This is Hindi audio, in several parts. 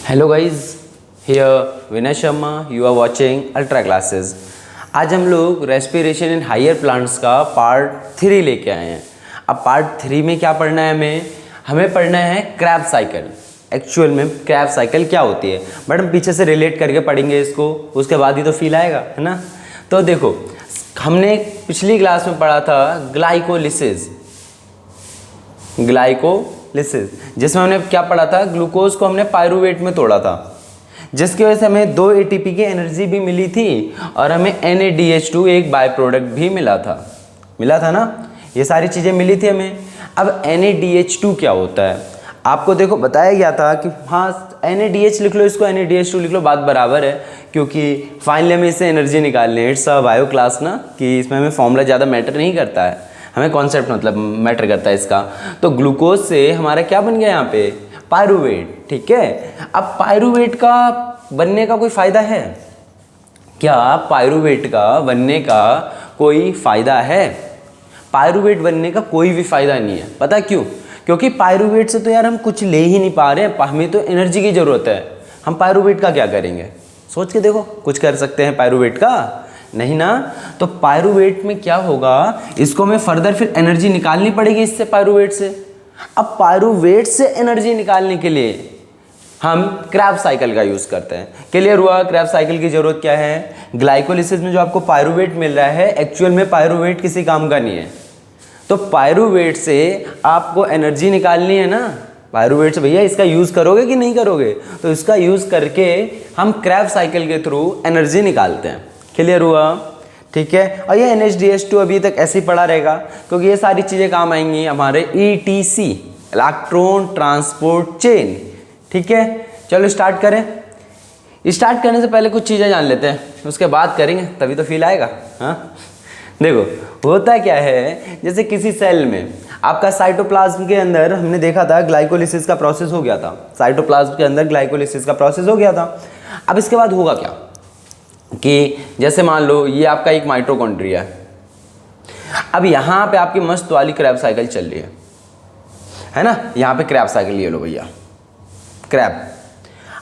Hello guys, here Vinay Sharma, you are watching ultra classes. आज हम लोग रेस्पिरेशन इन हायर प्लांट्स का पार्ट 3 लेके आए हैं। अब पार्ट 3 में क्या पढ़ना है हमें पढ़ना है क्रैब साइकिल। एक्चुअल में क्रैब साइकिल क्या होती है, बट हम पीछे से रिलेट करके पढ़ेंगे इसको, उसके बाद ही तो फील आएगा, है ना। तो देखो, हमने पिछली क्लास में पढ़ा था ग्लाइकोलिसिस, जिसमें हमने क्या पढ़ा था, ग्लूकोज को हमने पायरूवेट में तोड़ा था, जिसकी वजह से हमें 2 ATP की एनर्जी भी मिली थी और हमें NADH2 एक बाय प्रोडक्ट भी मिला था ना। ये सारी चीज़ें मिली थी हमें। अब NADH2 क्या होता है, आपको देखो बताया गया था कि हाँ NADH लिख लो, इसको NADH2 लिख लो, बात बराबर है, क्योंकि फाइनली हमें इससे एनर्जी निकालनी है। इट्स अ बायो क्लास ना, कि इसमें हमें फॉर्मूला ज़्यादा मैटर नहीं करता है, हमें कॉन्सेप्ट मतलब मैटर करता है इसका। तो ग्लूकोज से हमारा क्या बन गया यहाँ पे, पायरूवेट। ठीक है, अब पायरूवेट का बनने का कोई फ़ायदा है क्या? पायरूवेट का बनने का कोई फ़ायदा है? पायरूवेट बनने का कोई भी फ़ायदा नहीं है। पता क्यों? क्योंकि पायरूवेट से तो यार हम कुछ ले ही नहीं पा रहे हैं, हमें तो एनर्जी की ज़रूरत है। हम पायरूवेट का क्या करेंगे, सोच के देखो, कुछ कर सकते हैं पायरूवेट का? नहीं ना। तो पायरूवेट में क्या होगा, इसको हमें फर्दर फिर एनर्जी निकालनी पड़ेगी इससे, पायरूवेट से। अब पायरूवेट से एनर्जी निकालने के लिए हम क्रैब साइकिल का यूज़ करते हैं। क्लियर हुआ? क्रैब साइकिल की ज़रूरत क्या है, ग्लाइकोलिसिस में जो आपको पायरूवेट मिल रहा है, एक्चुअल में पायरूवेट किसी काम का नहीं है। तो पायरूवेट से आपको एनर्जी निकालनी है ना, पायरूवेट से भैया इसका यूज़ करोगे कि नहीं करोगे? तो इसका यूज़ करके हम क्रैब साइकिल के थ्रू एनर्जी निकालते हैं। क्लियर हुआ? ठीक है। और ये NADH2 अभी तक ऐसे ही पड़ा रहेगा, क्योंकि ये सारी चीज़ें काम आएंगी हमारे ETC, इलेक्ट्रॉन ट्रांसपोर्ट चेन। ठीक है, चलो स्टार्ट करें। स्टार्ट करने से पहले कुछ चीज़ें जान लेते हैं, उसके बाद करेंगे, तभी तो फील आएगा। हाँ देखो, होता क्या है, जैसे किसी सेल में आपका साइटोप्लाज्म के अंदर हमने देखा था ग्लाइकोलिसिस का प्रोसेस हो गया था, साइटोप्लाज्म के अंदर ग्लाइकोलिसिस का प्रोसेस हो गया था। अब इसके बाद होगा क्या कि जैसे मान लो ये आपका एक माइटोकॉन्ड्रिया है। अब यहाँ पे आपकी मस्त वाली क्रैब साइकिल चल रही है ना, यहाँ पे क्रैब साइकिल ले लो भैया, क्रैब।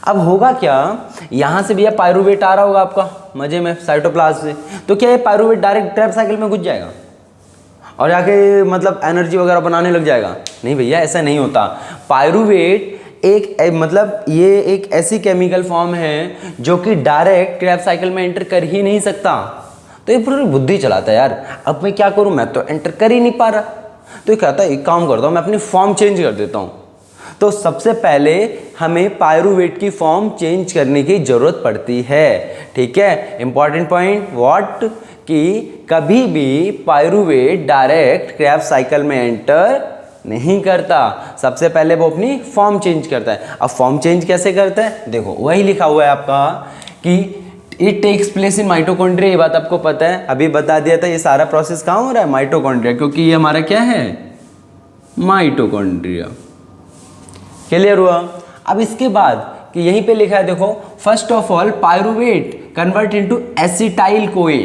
अब होगा क्या, यहाँ से भैया पायरूवेट आ रहा होगा आपका मजे में साइटोप्लाज्म से, तो क्या ये पायरूवेट डायरेक्ट क्रैब साइकिल में घुस जाएगा और जाके मतलब एनर्जी वगैरह बनाने लग जाएगा? नहीं भैया, ऐसा नहीं होता। पायरूवेट मतलब ये एक ऐसी केमिकल फॉर्म है जो कि डायरेक्ट क्रैब साइकिल में एंटर कर ही नहीं सकता। तो ये पूरी बुद्धि चलाता है यार, अब मैं क्या करूं, मैं तो एंटर कर ही नहीं पा रहा। तो ये कहता है एक काम करता हूं, मैं अपनी फॉर्म चेंज कर देता हूं। तो सबसे पहले हमें पायरूवेट की फॉर्म चेंज करने की जरूरत पड़ती है। ठीक है, इंपॉर्टेंट पॉइंट व्हाट, कि कभी भी पायरूवेट डायरेक्ट क्रैब साइकिल में एंटर नहीं करता, सबसे पहले वो अपनी फॉर्म चेंज करता है। अब फॉर्म चेंज कैसे करता है, देखो वही लिखा हुआ है आपका कि it takes place in mitochondria. ये बात आपको पता है, अभी बता दिया था। ये सारा प्रोसेस कहाँ हो रहा है, माइटोकॉन्ड्रिया, क्योंकि ये हमारा क्या है, माइटोकॉन्ड्रिया। क्लियर हुआ? अब इसके बाद कि यहीं पे लिखा है, देखो, first of all pyruvate convert into acetyl CoA.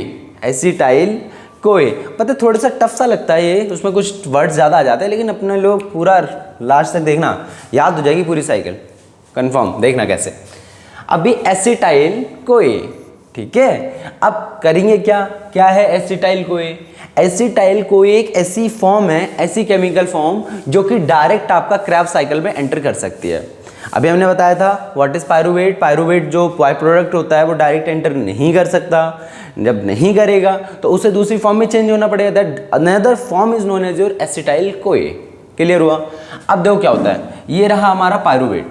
Acetyl CoA, पता है थोड़ा सा टफ सा लगता है ये, उसमें कुछ वर्ड ज़्यादा आ जाते हैं, लेकिन अपने लोग पूरा लास्ट तक देखना, याद हो जाएगी पूरी साइकिल, कंफर्म देखना कैसे। अभी एसिटाइल कोए, ठीक है। अब करेंगे क्या, क्या है एसिटाइल कोए? एसिटाइल कोए एक ऐसी फॉर्म है, ऐसी केमिकल फॉर्म जो कि डायरेक्ट आपका क्रैब साइकिल में एंटर कर सकती है। अभी हमने बताया था व्हाट इज पायरूवेट। पायरूवेट जो बाय प्रोडक्ट होता है वो डायरेक्ट एंटर नहीं कर सकता। जब नहीं करेगा तो उसे दूसरी फॉर्म में चेंज होना पड़ेगा, that another form is known as your acetyl CoA. Clear हुआ? अब देखो क्या होता है, ये रहा हमारा पायरूवेट।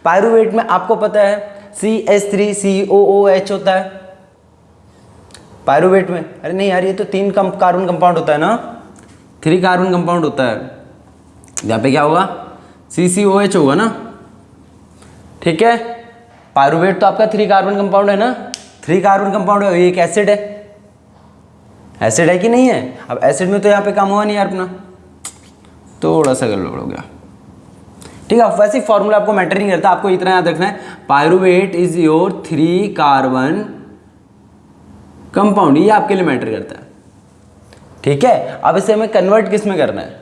पायरूवेट में आपको पता है CH3COOH होता है पायरूवेट में। अरे नहीं यार, ये तो 3 कार्बन कंपाउंड होता है ना, 3 कार्बन कंपाउंड होता है। यहाँ पे क्या होगा, CCOH होगा ना। ठीक है, पायरूवेट तो आपका 3 कार्बन कंपाउंड है ना, 3 कार्बन कंपाउंड है, एक एसिड है। एसिड है कि नहीं है? अब एसिड में तो यहाँ पे काम हुआ नहीं यार अपना, थोड़ा सा गड़बड़ हो गया। ठीक है, वैसे फॉर्मूला आपको मैटर नहीं करता, आपको इतना याद रखना है, pyruvate is your 3 carbon compound, ये आपके लिए मैटर करता है। ठीक है, अब इसे हमें कन्वर्ट किस में करना है,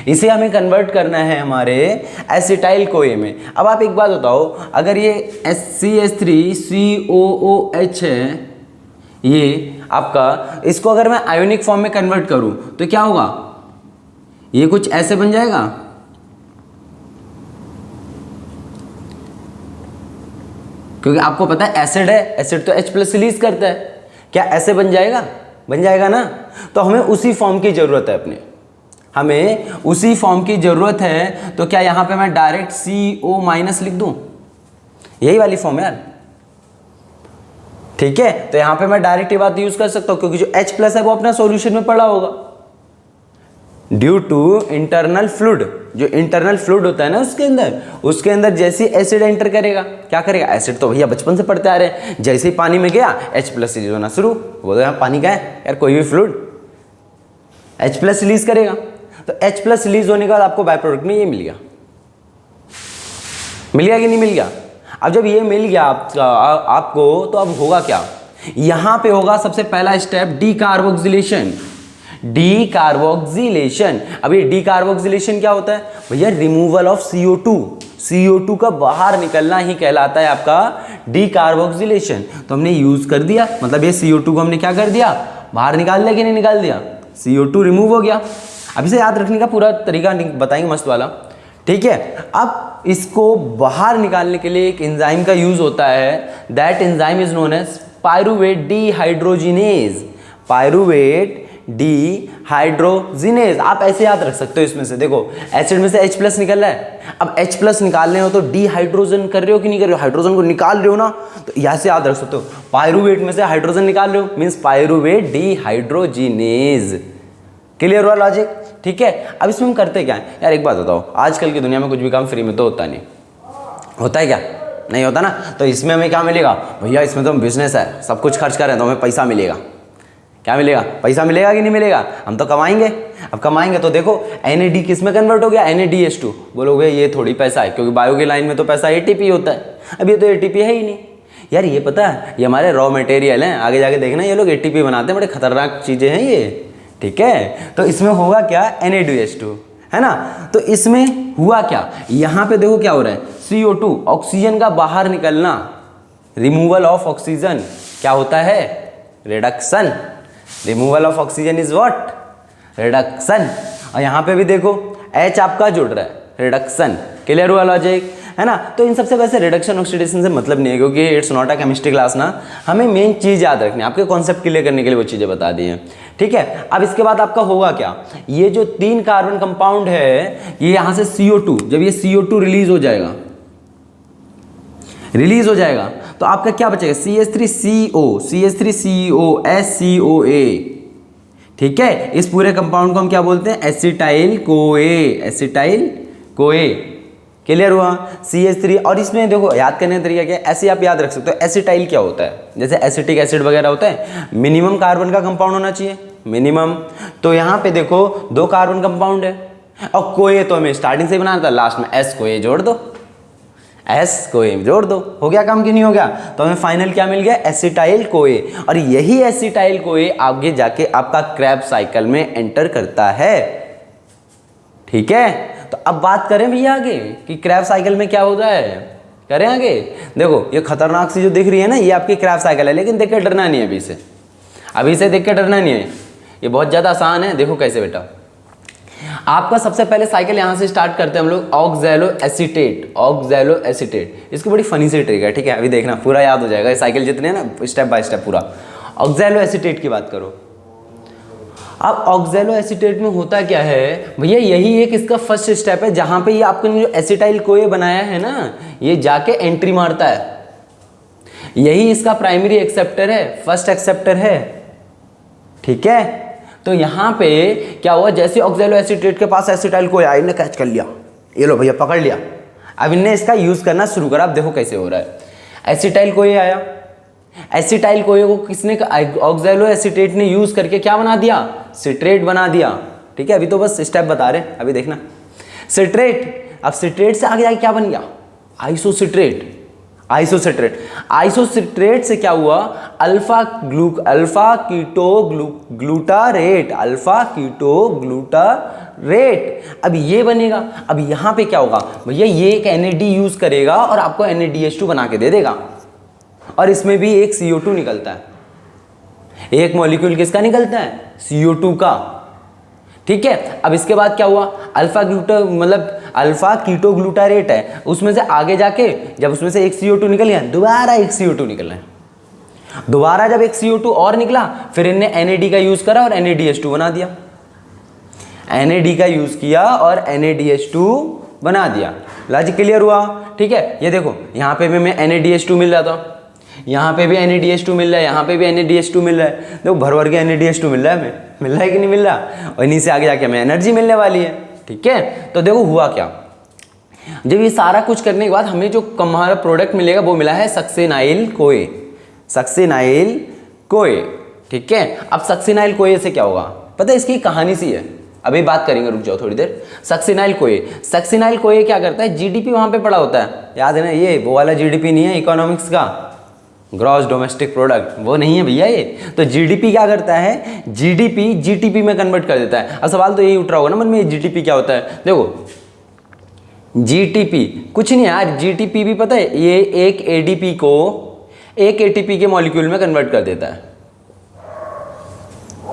इसे हमें कन्वर्ट करना है हमारे एसिटाइल कोए में। अब आप एक बात बताओ, अगर ये CH3COOH है, ये आपका, इसको अगर मैं आयोनिक फॉर्म में कन्वर्ट करूं तो क्या होगा, ये कुछ ऐसे बन जाएगा। क्योंकि आपको पता है एसिड है, एसिड तो H+ रिलीज करता है, क्या ऐसे बन जाएगा, बन जाएगा ना। तो हमें उसी फॉर्म की जरूरत है, अपने हमें उसी फॉर्म की जरूरत है। तो क्या यहां पे मैं डायरेक्ट CO- लिख दूं, यही वाली फॉर्म है यार, ठीक है। तो यहां पे मैं डायरेक्ट ये बात यूज कर सकता हूं, क्योंकि जो H+ है वो अपना सॉल्यूशन में पड़ा होगा। ड्यू टू इंटरनल फ्लूइड, जो इंटरनल फ्लूइड होता है ना उसके अंदर जैसे एसिड एंटर करेगा, क्या करेगा, एसिड तो भैया बचपन से पढ़ते आ रहे हैं, जैसे ही पानी में गया H+ रिलीज होना शुरू। वो तो यहाँ पानी का है यार, कोई भी फ्लूइड H+ रिलीज करेगा। तो H+ रिलीज होने के बाद आपको बाय प्रोडक्ट में ये मिल गया, मिल गया कि नहीं मिल गया। अब जब ये मिल गया आपको, तो अब होगा क्या, यहां पे होगा सबसे पहला स्टेप डीकार्बोक्सिलेशन। डीकार्बोक्सिलेशन, अब ये डीकार्बोक्सिलेशन क्या होता है भैया, रिमूवल ऑफ CO2 का बाहर निकलना ही कहलाता है आपका डीकार्बोक्सिलेशन। तो हमने यूज कर दिया, मतलब ये CO2 को हमने क्या कर दिया, बाहर निकाल दिया कि नहीं निकाल दिया, CO2 रिमूव हो गया। अब इसे याद रखने का पूरा तरीका बताएंगे मस्त वाला, ठीक है। अब इसको बाहर निकालने के लिए एक एंजाइम का यूज होता है, that enzyme is known as pyruvate dehydrogenase. Pyruvate dehydrogenase, आप ऐसे याद रख सकते हो। इसमें से देखो, एसिड में से H+ निकल रहा है, अब H+ निकालने हो तो डिहाइड्रोजन कर रहे हो कि नहीं कर रहे हो, हाइड्रोजन को निकाल रहे हो ना, तो यहाँ से याद रख सकते हो, पायरूवेट में से हाइड्रोजन निकाल रहे हो, मीन्स पायरूवेट डिहाइड्रोजिनेज। क्लियर हुआ लॉजिक, ठीक है। अब इसमें हम करते क्या है यार, एक बात बताओ, आजकल की दुनिया में कुछ भी काम फ्री में तो होता नहीं, होता है क्या, नहीं होता ना। तो इसमें हमें क्या मिलेगा भैया, इसमें तो बिजनेस है, सब कुछ खर्च करें तो हमें पैसा मिलेगा। क्या मिलेगा, पैसा मिलेगा कि नहीं मिलेगा, हम तो कमाएंगे। अब कमाएंगे तो देखो NAD किस में कन्वर्ट हो गया, NADH2। बोलोगे ये थोड़ी पैसा है, क्योंकि बायो की लाइन में तो पैसा ATP होता है, अब ये तो ATP है ही नहीं यार। ये पता है, ये हमारे रॉ मटेरियल हैं, आगे जाके देखना ये लोग ATP बनाते हैं, बड़े खतरनाक चीज़ें हैं ये, ठीक है। तो इसमें होगा क्या, NADH2 है ना। तो इसमें हुआ क्या, यहाँ पे देखो क्या हो रहा है, CO2 ऑक्सीजन का बाहर निकलना, रिमूवल ऑफ ऑक्सीजन, क्या होता है, reduction. Removal of oxygen is what, reduction. और यहाँ पे भी देखो H आपका जुड़ रहा है, रिडक्शन। क्लियर हुआ लॉजिक, है ना। तो इन सबसे वैसे रिडक्शन ऑक्सीडेशन से मतलब नहीं है, क्योंकि it's not a chemistry class ना, हमें मेन चीज़ याद रखनी है, आपके कॉन्सेप्ट क्लियर करने के लिए वो चीज़ें बता दी हैं, ठीक है। अब इसके बाद आपका होगा क्या, ये जो 3 कार्बन कंपाउंड है, ये यहाँ से CO2, जब ये CO2 रिलीज हो जाएगा, रिलीज हो जाएगा तो आपका क्या बचेगा, CH3CO, ठीक है। इस पूरे कंपाउंड को हम क्या बोलते हैं, acetyl CoA, acetyl CoA. Clear हुआ, CH3। और इसमें देखो याद करने का तरीका क्या है, ऐसे आप याद रख सकते हो, एसिटाइल क्या होता है, जैसे एसिटिक एसिड वगैरह होता है, मिनिमम कार्बन का कंपाउंड होना चाहिए, मिनिमम। तो यहाँ पे देखो 2 कार्बन कंपाउंड है, और कोए तो हमें स्टार्टिंग से ही बनाना था, लास्ट में S कोए जोड़ दो, S कोए जोड़ दो, हो गया काम कि नहीं हो गया। तो हमें फाइनल क्या मिल गया, एसिटाइल कोए। और यही एसिटाइल कोए आगे जाके आपका क्रेब्स साइकिल में एंटर करता है, ठीक है। तो अब बात करें भैया आगे कि क्रेब्स साइकिल में क्या होता है, करें आगे। देखो ये खतरनाक सी जो दिख रही है ना, ये आपकी क्रेब्स साइकिल है, लेकिन देख के डरना नहीं है अभी से, अभी से देख के डरना नहीं है, ये बहुत ज़्यादा आसान है। देखो कैसे बेटा, आपका सबसे पहले साइकिल यहाँ से स्टार्ट करते हैं हम लोग, ऑक्सैलो एसीटेट, ऑक्सैलो एसीटेट। इसकी बड़ी फनी सी ट्रिक है, ठीक है, अभी देखना पूरा याद हो जाएगा, ये साइकिल जितने हैं ना, स्टेप बाय स्टेप पूरा। ऑक्सैलो एसीटेट की बात करो, अब ऑक्सैलो एसीटेट में होता क्या है भैया, यही एक इसका फर्स्ट स्टेप है, जहां पे ये आपने जो एसिटाइल कोए बनाया है ना, ये जाके एंट्री मारता है, यही इसका प्राइमरी एक्सेप्टर है, फर्स्ट एक्सेप्टर है, ठीक है। तो यहाँ पे क्या हुआ, जैसे ऑक्सैलो एसीटेट के पास एसिटाइल कोए आया, इन्हें कैच कर लिया, ये लो भैया पकड़ लिया, अब इनने इसका यूज करना शुरू करा। अब देखो कैसे हो रहा है, एसिटाइल कोए आया, एसिटाइल कोए को किसने, ऑक्सैलो एसीटेट ने यूज करके क्या बना दिया, सिट्रेट बना दिया, ठीक है। अभी तो बस स्टेप बता रहे, अभी देखना सिट्रेट। अब सिट्रेट से आगे जाके क्या बन गया, आइसोसिट्रेट। आइसोसिट्रेट। आइसोसिट्रेट से क्या हुआ, alpha ketoglutarate, alpha ketoglutarate. अब ये बनेगा। अब यहां पे क्या होगा भैया, ये एक NAD यूज करेगा और आपको NADH2 बना के दे देगा, और इसमें भी एक CO2 निकलता है। एक मॉलिक्यूल किसका निकलता है, CO2 का। ठीक है, अब इसके बाद क्या हुआ, अल्फा कीटो ग्लूटारेट है, उसमें से आगे जाके जब उसमें से एक CO2 निकल गया, दोबारा एक CO2 निकल रहा है, दोबारा जब एक CO2 और निकला, फिर इनने NAD का यूज करा और NADH2 बना दिया। NAD का यूज किया और NADH2 बना दिया। लॉजिक क्लियर हुआ? ठीक है, ये देखो यहाँ पे भी मैं NADH2 मिल रहा था, यहाँ पे भी NADH2 मिल रहा है, यहाँ पे भी NADH2 मिल रहा है। देखो भर भर के NADH2 मिल रहा है, हमें मिल रहा है कि नहीं मिल रहा, और इन्हीं से आगे जाके हमें एनर्जी मिलने वाली है। ठीक है, तो देखो हुआ क्या, जब ये सारा कुछ करने के बाद हमें जो हमारा प्रोडक्ट मिलेगा वो मिला है सक्सेनाइल कोए, सक्सेनाइल कोए। ठीक है, अब सक्सेनाइल कोए से क्या होगा पता है, इसकी कहानी सी है, अभी बात करेंगे, रुक जाओ थोड़ी देर। सक्सेनाइल कोए क्या करता है, जीडीपी वहां पे पड़ा होता है, याद है ना, ये वो वाला जीडीपी नहीं है इकोनॉमिक्स का, ग्रॉस डोमेस्टिक प्रोडक्ट, वो नहीं है भैया ये। तो जीडीपी क्या करता है, जीडीपी जीटीपी में कन्वर्ट कर देता है। अब सवाल तो यही उठ रहा होगा ना मन में, जीडीपी क्या होता है। देखो जीटीपी कुछ नहीं यार, जीटीपी भी पता है, ये एक एडीपी को एक एटीपी के मॉलिक्यूल में कन्वर्ट कर देता है।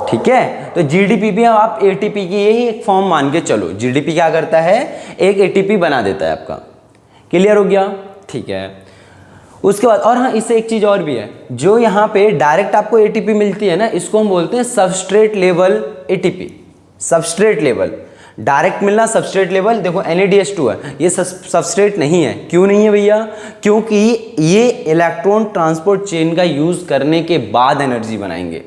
ठीक है, तो जीडीपी भी आप एटीपी की यही एक फॉर्म मान के चलो, जीडीपी क्या करता है, एक एटीपी बना देता है आपका। क्लियर हो गया? ठीक है, उसके बाद और हाँ, इससे एक चीज और भी है, जो यहाँ पे डायरेक्ट आपको एटीपी मिलती है ना, इसको हम बोलते हैं substrate level ATP. Substrate level direct मिलना, सबस्ट्रेट लेवल। देखो NADH2 है, ये सबस्ट्रेट नहीं है। क्यों नहीं है भैया? क्योंकि ये इलेक्ट्रॉन ट्रांसपोर्ट चेन का यूज करने के बाद एनर्जी बनाएंगे।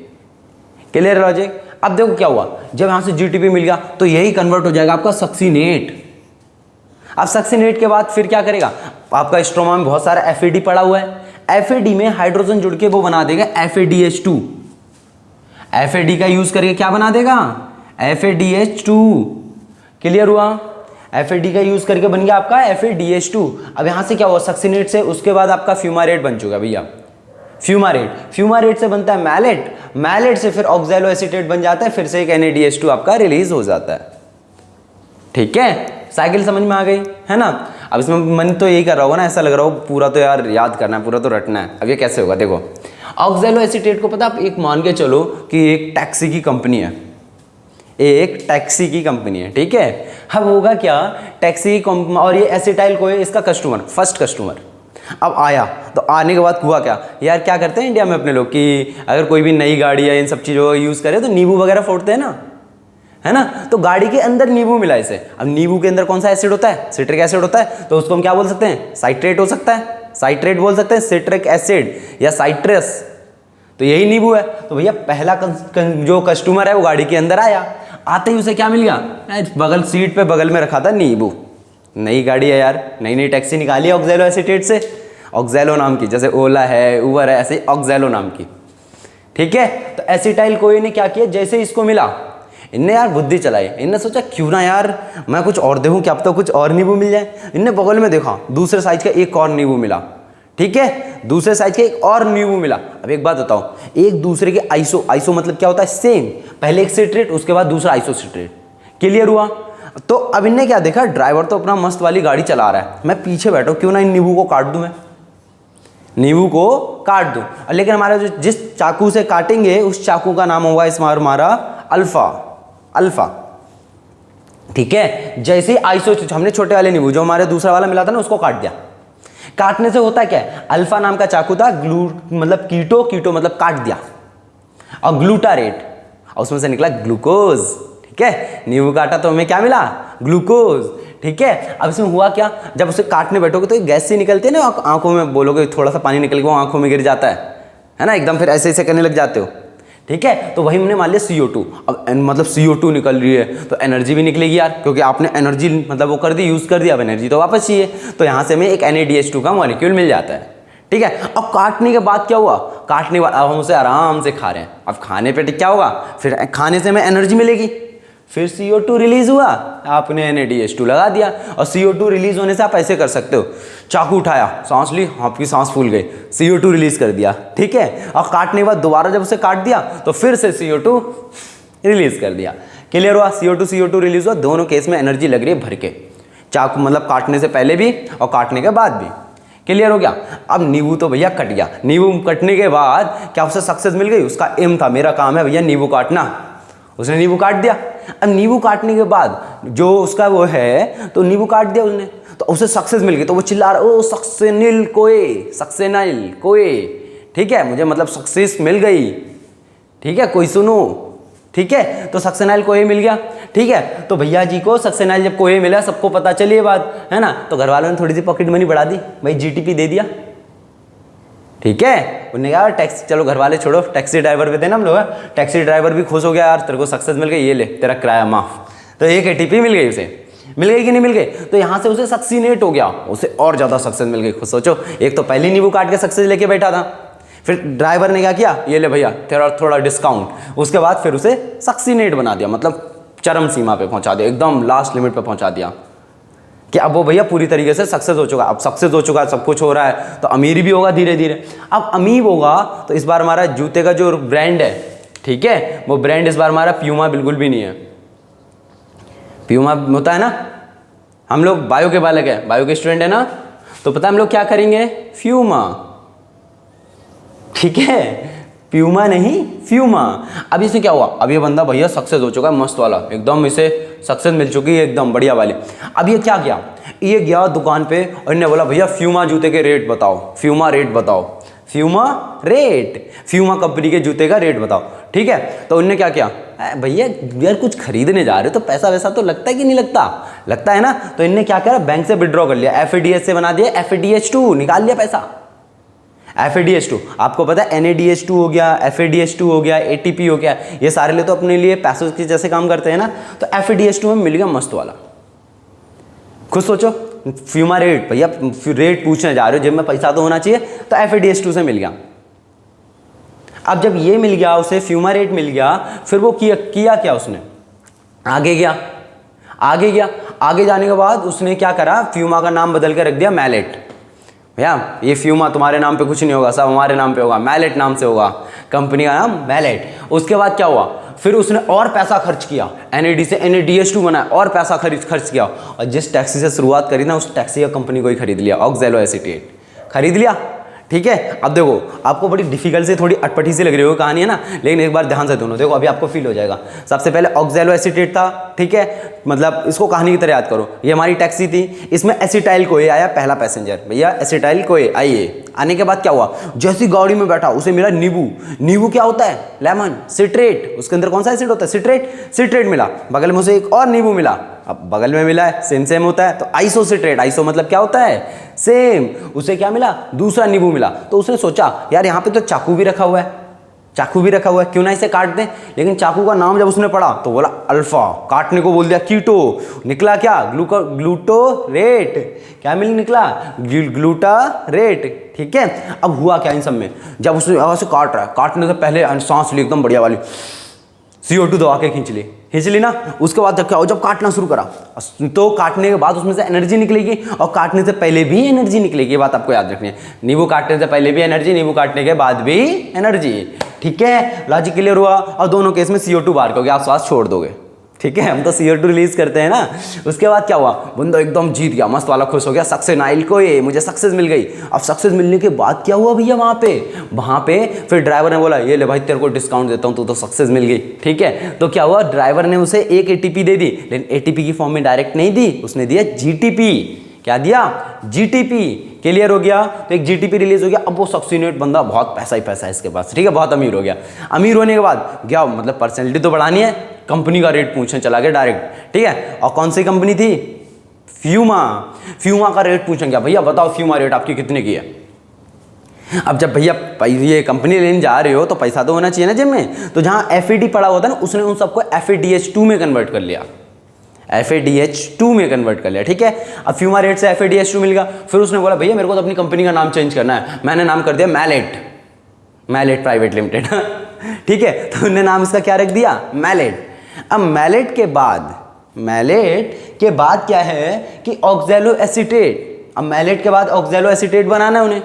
Clear logic? अब देखो क्या हुआ, जब यहां से जीटीपी मिल गया तो यही कन्वर्ट हो जाएगा आपका सक्सीनेट। अब सक्सीनेट के बाद फिर क्या करेगा, आपका स्ट्रोमा में बहुत सारा FAD पड़ा हुआ है, FAD में हाइड्रोजन जुड़ के वो बना देगा FADH2। FAD का यूज करके क्या बना देगा, FADH2। क्लियर हुआ? FAD का यूज करके बन गया आपका FADH2। अब यहां से क्या हुआ, सक्सीनेट से उसके बाद आपका फ्यूमारेट बन चुका भैया, फ्यूमारेट से बनता है मैलेट, मैलेट से फिर ऑक्सैलो एसीटेट बन जाता है, फिर से एक NADH2 आपका रिलीज हो जाता है। ठीक है, साइकिल समझ में आ गई है ना? अब इसमें मन तो यही कर रहा होगा ना, ऐसा लग रहा हो पूरा तो यार याद करना है, पूरा तो रटना है। अब ये कैसे होगा, देखो ऑक्सैलो एसीटेट को पता आप एक मान के चलो कि एक टैक्सी की कंपनी है, एक टैक्सी की कंपनी है। ठीक है, अब होगा क्या, टैक्सी और ये एसिटाइल को है इसका कस्टमर, फर्स्ट कस्टमर। अब आया तो आने के बाद हुआ क्या यार, क्या करते हैं इंडिया में अपने लोग कि अगर कोई भी नई गाड़ी या इन सब चीज़ों का यूज़ करे तो नींबू वगैरह फोड़ते हैं ना, है ना? तो गाड़ी के अंदर नींबू मिला इसे। अब नींबू के अंदर कौन सा एसिड होता है, सिट्रिक एसिड होता है, तो उसको हम क्या बोल सकते हैं, साइट्रेट हो सकता है, साइट्रेट बोल सकते हैं, सिट्रिक एसिड या साइट्रस। तो यही नींबू है। तो भैया पहला जो कस्टमर है वो गाड़ी के अंदर आया, आते ही उसे क्या मिल गया, बगल सीट पे बगल में रखा था नींबू। नई गाड़ी है यार, नई नई टैक्सी निकाली है ऑक्सैलो एसीटेट से, ऑक्सैलो नाम की, जैसे ओला है, उबर है, ऐसे ऑक्सैलो नाम की। ठीक है, तो एसिटाइल कोई ने क्या किया, जैसे इसको मिला इनने यार बुद्धि चलाई, इनने सोचा क्यों ना यार मैं कुछ और देखूं, क्या पता कुछ और नींबू मिल जाए। इनने बगल में देखा, दूसरे साइज का एक और नींबू मिला। ठीक है, दूसरे साइज का एक और नींबू मिला। अब एक बात बताओ, एक दूसरे के आइसो मतलब क्या होता है, सेम, पहले एक सिट्रेट उसके बाद दूसरा आइसोसिट्रेट। क्लियर हुआ? तो अब इनने क्या देखा, ड्राइवर तो अपना मस्त वाली गाड़ी चला रहा है, मैं पीछे बैठा हूं, क्यों ना इन नींबू को काट दूं, मैं नींबू को काट दूं। लेकिन हमारा जो जिस चाकू से काटेंगे उस चाकू का नाम होगा इसमें हमारा अल्फा। ठीक है, जैसे आइसो हमने छोटे वाले नींबू जो हमारे दूसरा वाला मिला था ना उसको काट दिया, काटने से होता क्या है, अल्फा नाम का चाकू था, मतलब कीटो मतलब काट दिया, और ग्लूटारेट, और उसमें से निकला ग्लूकोज। ठीक है, नींबू काटा तो हमें क्या मिला, ग्लूकोज। ठीक है, अब इसमें हुआ क्या, जब उसे काटने बैठोगे तो गैस से निकलती है ना, आंखों में बोलोगे थोड़ा सा पानी निकल के वो आंखों में गिर जाता है ना, एकदम फिर ऐसे ऐसे करने लग जाते हो। ठीक है, तो वही हमने मान लिया CO2। अब मतलब CO2 निकल रही है तो एनर्जी भी निकलेगी यार, क्योंकि आपने एनर्जी मतलब वो कर दी, यूज़ कर दिया, अब एनर्जी तो वापस चाहिए, तो यहाँ से हमें एक NADH2 का मॉलिक्यूल मिल जाता है। ठीक है, अब काटने के बाद क्या हुआ, काटने के बाद अब हम उसे आराम से खा रहे हैं। अब खाने पे क्या होगा, फिर खाने से हमें एनर्जी मिलेगी, फिर CO2 रिलीज हुआ, आपने NaDH2 लगा दिया। और CO2 रिलीज होने से आप ऐसे कर सकते हो, चाकू उठाया, सांस ली, आपकी सांस फूल गई, CO2 रिलीज कर दिया, ठीक है। और काटने के बाद दोबारा जब उसे काट दिया तो फिर से CO2 रिलीज कर दिया। क्लियर हुआ? CO2 रिलीज हुआ, दोनों केस में एनर्जी लग रही है भर के, चाकू मतलब काटने से पहले भी और काटने के बाद भी। क्लियर हो गया? अब नींबू तो भैया कट गया, नींबू कटने के बाद क्या उसे सक्सेस मिल गई? उसका एम था, मेरा काम है भैया नींबू काटना, उसने नींबू काट दिया। अब नींबू काटने के बाद जो उसका वो है, तो नींबू काट दिया उसने, तो उसे सक्सेस मिल गई, तो वो चिल्ला रहा, ओ सक्सेनिल कोए, सक्सेनाइल कोए, ठीक है, मुझे मतलब सक्सेस मिल गई, ठीक है, कोई सुनो, ठीक है। तो सक्सेनाइल कोए मिल गया, ठीक है। तो भैया जी को सक्सेनाइल जब कोए मिला, सबको पता चली ये बात, है ना, तो घर वालों ने थोड़ी सी पॉकेट मनी बढ़ा दी, भाई GTP दे दिया, ठीक है। उन्होंने कहा टैक्सी, चलो घर वाले छोड़ो, टैक्सी ड्राइवर पे थे ना हम लोग, टैक्सी ड्राइवर भी खुश हो गया, यार तेरे को सक्सेस मिल गई, ये ले तेरा किराया माफ। तो एक ATP मिल गई उसे, मिल गई कि नहीं मिल गई? तो यहाँ से उसे सक्सीनेट हो गया, उसे और ज़्यादा सक्सेस मिल गई। खुद सोचो, एक तो पहले नींबू काट के सक्सेस लेके बैठा था, फिर ड्राइवर ने क्या किया, ये ले भैया तेरा थोड़ा डिस्काउंट, उसके बाद फिर उसे सक्सीनेट बना दिया, मतलब चरम सीमा पे पहुंचा दिया, एकदम लास्ट लिमिट पे पहुंचा दिया कि अब वो भैया पूरी तरीके से सक्सेस हो चुका है। अब सक्सेस हो चुका है, सब कुछ हो रहा है, तो अमीर भी होगा धीरे धीरे। अब अमीर होगा तो इस बार हमारा जूते का जो ब्रांड है, ठीक है, वो ब्रांड इस बार हमारा प्यूमा बिल्कुल भी नहीं है। प्यूमा होता है ना, हम लोग बायो के बालक है, बायो के स्टूडेंट है ना, तो पता है हम लोग क्या करेंगे, फ्यूमा, ठीक है, प्यूमा नहीं फ्यूमा। अब इसमें क्या हुआ, अब ये बंदा भैया सक्सेस हो चुका है, मस्त वाला, एकदम इसे सक्सेस मिल चुकी है एकदम बढ़िया वाली। अब ये क्या किया, ये गया दुकान पे और इन्हें बोला भैया फ्यूमा जूते के रेट बताओ, फ्यूमा रेट बताओ, फ्यूमा रेट, फ्यूमा कंपनी के जूते का रेट बताओ, ठीक है। तो उन्होंने क्या किया, भैया यार कुछ खरीदने जा रहे हो तो पैसा वैसा तो लगता है कि नहीं लगता, लगता है ना। तो इनने क्या करा, बैंक से विड्रॉ कर लिया, FADH से बना दिया FADH2, निकाल लिया पैसा। FADH2 आपको पता है, NaDH2 हो गया, FADH2 हो गया, ATP हो गया, ये सारे ले तो अपने लिए पैसों के जैसे काम करते हैं ना। तो FADH2 में मिल गया मस्त वाला। खुद सोचो, फ्यूमा रेट, भैया रेट पूछने जा रहे हो, जेब में पैसा तो होना चाहिए, तो FADH2 से मिल गया। अब जब ये मिल गया उसे, फ्यूमा रेट मिल गया, फिर वो किया क्या उसने, आगे गया, आगे गया, आगे जाने के बाद उसने क्या करा, फ्यूमा का नाम बदल के रख दिया मैलेट। भैया ये फ्यूमा तुम्हारे नाम पे कुछ नहीं होगा, सब हमारे नाम पे होगा, मैलेट नाम से होगा, कंपनी का नाम मैलेट। उसके बाद क्या हुआ, फिर उसने और पैसा खर्च किया, NAD से NaDH2 बनाया, और पैसा खर्च किया, और जिस टैक्सी से शुरुआत करी ना, उस टैक्सी का कंपनी को ही खरीद लिया, ऑक्सैलो एसीटेट खरीद लिया, ठीक है। अब देखो, आपको बड़ी डिफिकल्ट से, थोड़ी अटपटी सी लग रही हो कहानी है ना, लेकिन एक बार ध्यान से दोनों देखो, अभी आपको फील हो जाएगा। सबसे पहले ऑक्सैलो एसीटेट था, ठीक है, मतलब इसको कहानी की तरह याद करो, ये हमारी टैक्सी थी, इसमें एसिटाइल कोए आया पहला पैसेंजर, भैया एसिटाइल कोए आइए। आने के बाद क्या हुआ, जैसी गाड़ी में बैठा उसे मिला नींबू, नींबू क्या होता है, लेमन, सिट्रेट, उसके अंदर कौन सा एसिड होता है, सिट्रेट, सिट्रेट मिला, बगल में उसे एक और नींबू मिला, अब बगल में मिला है, सेम सेम होता है, तो आइसोसिट्रेट, आइसो मतलब क्या होता है, सेम, उसे क्या मिला, दूसरा नींबू मिला। तो उसने सोचा यार यहाँ पे तो चाकू भी रखा हुआ है, चाकू भी रखा हुआ है, क्यों ना इसे काट दें। लेकिन चाकू का नाम जब उसने पढ़ा तो बोला अल्फा, काटने को बोल दिया कीटो, निकला क्या, ग्लूटोरेट, क्या निकला, ग्लूटारेट, ठीक है। अब हुआ क्या इन सब में, जब उसने से काट रहा है, काटने से पहले सांस ली एकदम बढ़िया वाली, CO2 दबा के खींच ली ना। उसके बाद जब क्या हो, जब काटना शुरू करा तो काटने के बाद उसमें से एनर्जी निकलेगी, और काटने से पहले भी एनर्जी निकलेगी, ये बात आपको याद रखनी है। नींबू काटने से पहले भी एनर्जी, नींबू काटने के बाद भी एनर्जी, ठीक है। लॉजिक क्लियर हुआ। और दोनों केस में CO2 बाहर करोगे, आप श्वास छोड़ दोगे, ठीक है, हम तो CO2 रिलीज करते हैं ना। उसके बाद क्या हुआ, बंदा एकदम जीत गया, मस्त वाला, खुश हो गया, सक्सेनाइल को ये मुझे सक्सेस मिल गई। अब सक्सेस मिलने के बाद क्या हुआ भैया, वहाँ पे फिर ड्राइवर ने बोला ये ले भाई तेरे को डिस्काउंट देता हूँ, तू तो सक्सेस मिल गई, ठीक है। तो क्या हुआ, ड्राइवर ने उसे एक ATP दे दी, लेकिन ATP की फॉर्म में डायरेक्ट नहीं दी, उसने दिया GTP। क्या दिया, GTP। क्लियर हो गया, तो एक GTP रिलीज हो गया। अब वो सक्सीनेट बंदा, बहुत पैसा ही पैसा है इसके पास, ठीक है, बहुत अमीर हो गया। अमीर होने के बाद क्या, मतलब पर्सनैलिटी तो बढ़ानी है, कंपनी का रेट पूछने चला गया डायरेक्ट, ठीक है। और कौन सी कंपनी थी, फ्यूमा, फ्यूमा का रेट पूछने गया, भैया बताओ फ्यूमा रेट आपकी कितने की है। अब जब भैया ये कंपनी लेने जा रहे हो तो पैसा तो होना चाहिए ना जेब में, तो जहाँ FAD पड़ा हुआ था ना, उसने उन सबको FADH2 में कन्वर्ट कर लिया, FADH2 में कन्वर्ट कर लिया, ठीक है। अब फ्यूमा रेट से FADH2 मिल गया, फिर उसने बोला भैया मेरे को तो अपनी कंपनी का नाम चेंज करना है, मैंने नाम कर दिया मैलेट प्राइवेट लिमिटेड, ठीक है। तो उन्होंने नाम इसका क्या रख दिया, मैलेट। अब मैलेट के बाद क्या है कि ऑक्सैलो एसीटेट। अब मैलेट के बाद ऑक्सैलो एसीटेट बनाना है उन्हें,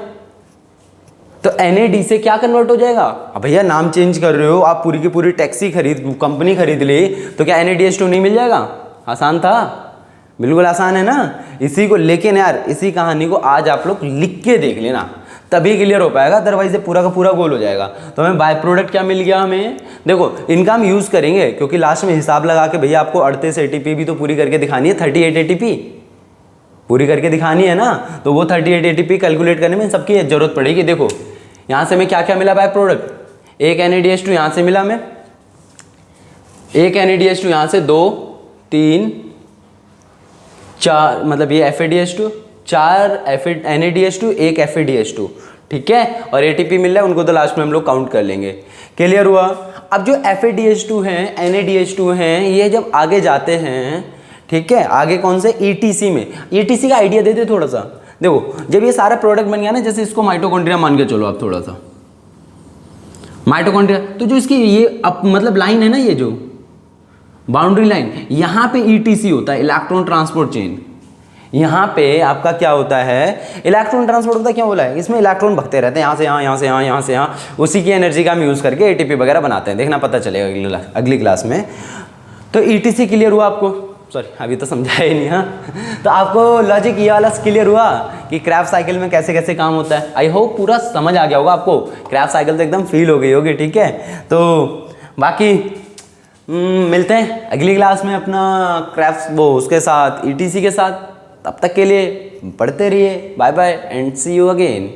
तो NAD से क्या कन्वर्ट हो जाएगा। अब भैया नाम चेंज कर रहे हो आप, पूरी की पूरी टैक्सी कंपनी खरीद ली, तो क्या NADH2 नहीं मिल जाएगा। आसान था, बिल्कुल आसान है ना। इसी को, लेकिन यार इसी कहानी को आज आप लोग लिख के देख लेना, तभी क्लियर हो पाएगा, अदरवाइज पूरा का पूरा गोल हो जाएगा। तो हमें बाय प्रोडक्ट क्या मिल गया, हमें देखो इनका हम यूज़ करेंगे, क्योंकि लास्ट में हिसाब लगा के भैया आपको 38 ATP भी तो पूरी करके दिखानी है, 38 ATP पूरी करके दिखानी है ना। तो वो 38 ATP कैलकुलेट करने में सबकी जरूरत पड़ेगी। देखो यहाँ से हमें क्या क्या मिला बाय प्रोडक्ट, एक NADH2 यहाँ से मिला हमें, एक NADH2 यहाँ से, 2 3 4, मतलब ये FADH2, 4 NADH2, एक FADH2, ठीक है। और ATP मिल रहा है, उनको तो लास्ट में हम लोग काउंट कर लेंगे। क्लियर हुआ। अब जो FADH2 हैं, NADH2 हैं, ये जब आगे जाते हैं, ठीक है, आगे कौन से, ETC में। ETC का आइडिया देते थोड़ा सा। देखो जब ये सारा प्रोडक्ट बन गया ना, जैसे इसको माइटोकॉन्ड्रिया मान के चलो आप, थोड़ा सा माइटोकॉन्ड्रिया, तो जो इसकी ये मतलब लाइन है ना, ये जो बाउंड्री लाइन, यहाँ पे ETC होता है, इलेक्ट्रॉन ट्रांसपोर्ट चेन। यहाँ पे आपका क्या होता है, इलेक्ट्रॉन ट्रांसपोर्ट होता है। क्या बोला है, इसमें इलेक्ट्रॉन भगते रहते हैं, यहाँ से यहाँ, यहाँ से यहाँ, यहाँ से यहाँ, उसी की एनर्जी का हम यूज़ करके ATP वगैरह बनाते हैं। देखना पता चलेगा अगली क्लास में। तो ETC क्लियर हुआ आपको, सॉरी अभी तो समझाया ही नहीं। हाँ, तो आपको लॉजिक ये वाला क्लियर हुआ कि क्रैफ्ट साइकिल में कैसे कैसे काम होता है। आई होप पूरा समझ आ गया होगा आपको, क्रैफ्ट साइकिल तो एकदम फील हो गई होगी, ठीक है। तो बाकी मिलते हैं अगली क्लास में अपना क्रैफ्ट वो उसके साथ, ETC के साथ। तब तक के लिए पढ़ते रहिए, bye bye and see you again.